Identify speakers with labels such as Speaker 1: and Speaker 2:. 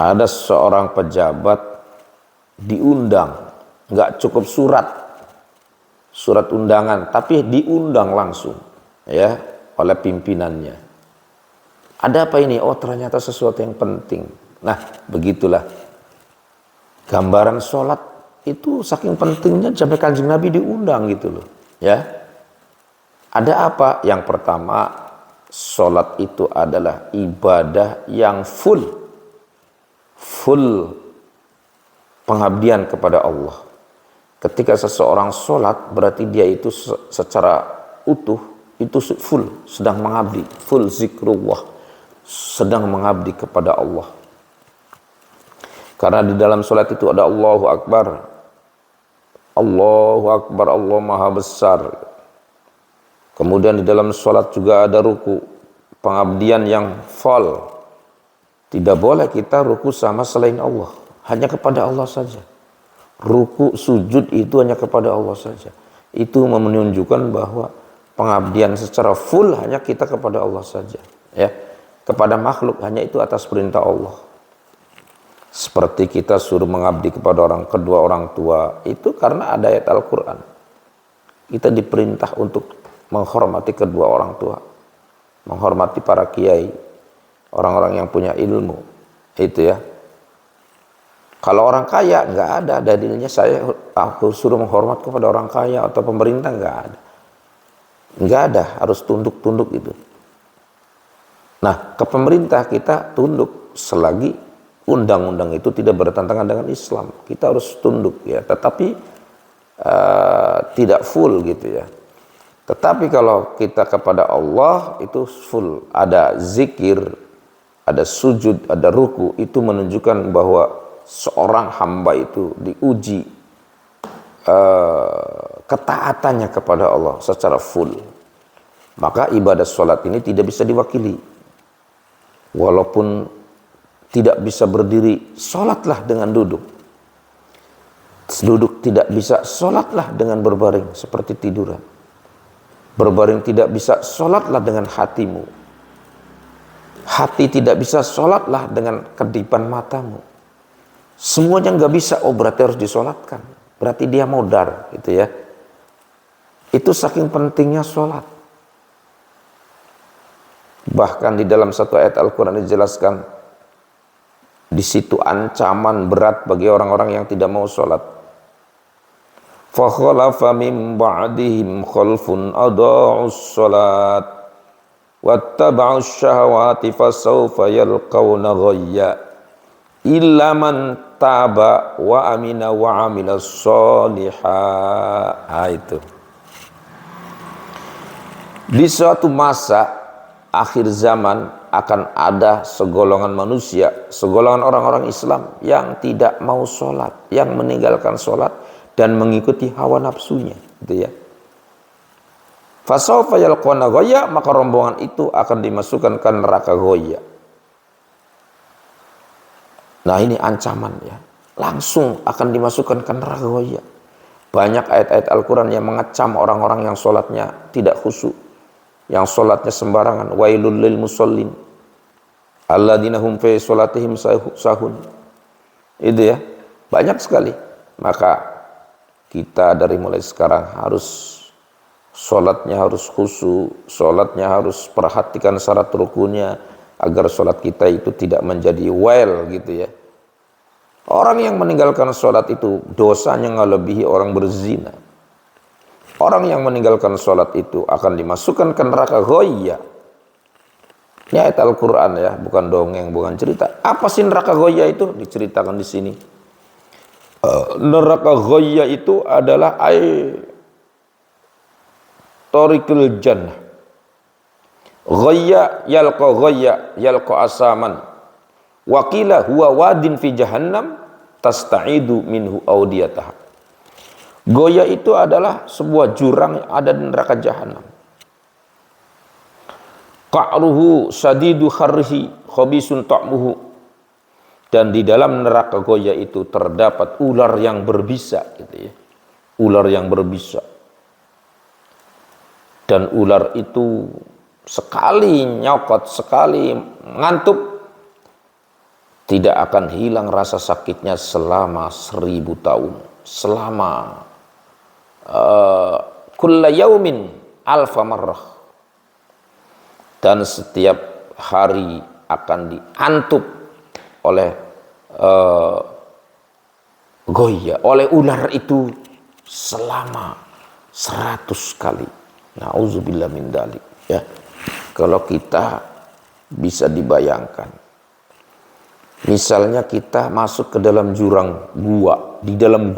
Speaker 1: Ada seorang pejabat diundang, nggak cukup surat undangan, tapi diundang langsung ya oleh pimpinannya. Ada apa ini? Oh, ternyata sesuatu yang penting. Nah, begitulah gambaran sholat itu saking pentingnya sampai Kanjeng Nabi diundang gitu loh ya. Ada apa? Yang pertama, sholat itu adalah ibadah yang full pengabdian kepada Allah. Ketika seseorang sholat, berarti dia itu secara utuh itu full, sedang mengabdi, full zikrullah, sedang mengabdi kepada Allah. Karena di dalam sholat itu ada Allahu Akbar, Allahu Akbar, Allah Maha Besar. Kemudian di dalam sholat juga ada ruku, pengabdian yang full. Tidak boleh kita ruku sama selain Allah, hanya kepada Allah saja. Ruku, sujud itu hanya kepada Allah saja. Itu menunjukkan bahwa pengabdian secara full hanya kita kepada Allah saja. Ya, kepada makhluk hanya itu atas perintah Allah. Seperti kita suruh mengabdi kepada kedua orang tua, itu karena ada ayat Al-Quran. Kita diperintah untuk menghormati kedua orang tua, menghormati para kiai, orang-orang yang punya ilmu, itu ya. Kalau orang kaya nggak ada dalilnya aku suruh menghormat kepada orang kaya atau pemerintah, nggak ada harus tunduk itu. Nah, ke pemerintah kita tunduk selagi undang-undang itu tidak bertentangan dengan Islam, kita harus tunduk ya. Tetapi tidak full gitu ya. Tetapi kalau kita kepada Allah itu full, ada zikir, ada sujud, ada ruku, itu menunjukkan bahwa seorang hamba itu diuji ketaatannya kepada Allah secara full. Maka ibadah sholat ini tidak bisa diwakili. Walaupun tidak bisa berdiri, sholatlah dengan duduk. Duduk tidak bisa, sholatlah dengan berbaring seperti tiduran. Berbaring tidak bisa, sholatlah dengan hatimu. Hati tidak bisa, sholatlah dengan kedipan matamu. Semuanya nggak bisa, oh berarti harus disolatkan. Berarti dia modar, gitu ya. Itu saking pentingnya sholat. Bahkan di dalam satu ayat Al-Quran dijelaskan, di situ ancaman berat bagi orang-orang yang tidak mau sholat. فَخَلَفَ مِنْ بَعْدِهِمْ خَلْفٌ أَضَاعُوا الصَّلَاةَ وَاتَّبَعُوا الشَّهَوَاتِ فَسَوْفَ يَلْقَوْنَ غَيًّا إِلَّا مَنْ تَابَ وَأَمِنَ وَعَمِلَ صَالِحًا. Itu di suatu masa akhir zaman akan ada segolongan manusia, segolongan orang-orang Islam yang tidak mau sholat, yang meninggalkan sholat dan mengikuti hawa nafsunya, gitu ya. Fasawfa yalqawna ghayya, maka rombongan itu akan dimasukkan ke neraka ghayya. Nah, ini ancaman ya, langsung akan dimasukkan ke neraka ghayya. Banyak ayat-ayat Al-Quran yang mengecam orang-orang yang sholatnya tidak khusyuk, yang sholatnya sembarangan. Wailul lil musallin alladzina hum fi sholatihim sahun. Itu ya, banyak sekali. Maka kita dari mulai sekarang harus sholatnya harus khusyuk, sholatnya harus perhatikan syarat rukunnya, agar sholat kita itu tidak menjadi gitu ya. Orang yang meninggalkan sholat itu dosanya ngelebihi orang berzina. Orang yang meninggalkan sholat itu akan dimasukkan ke neraka ghayya. Ini ayat Al-Quran ya, bukan dongeng, bukan cerita. Apa sih neraka ghayya itu? Diceritakan di sini. Neraka ghayya itu adalah tariqul jannah. Ghayya yalqa asaman. Waqila huwa wadin fi jahannam tasta'idu minhu audiyataha. Ghayya itu adalah sebuah jurang yang ada di neraka jahanam. Qa'ruhu sadidu kharrihi khabisun ta'muhu. Dan di dalam neraka ghayya itu terdapat ular yang berbisa, gitu ya. Ular yang berbisa. Dan ular itu sekali nyokot, sekali ngantuk, tidak akan hilang rasa sakitnya selama 1000 tahun, selama kulla yaumin alfa marrah, dan setiap hari akan diantup oleh goya, oleh ular itu selama 100 kali. Nauzubillah min dzalik, ya. Kalau kita bisa dibayangkan, misalnya kita masuk ke dalam jurang gua, di dalam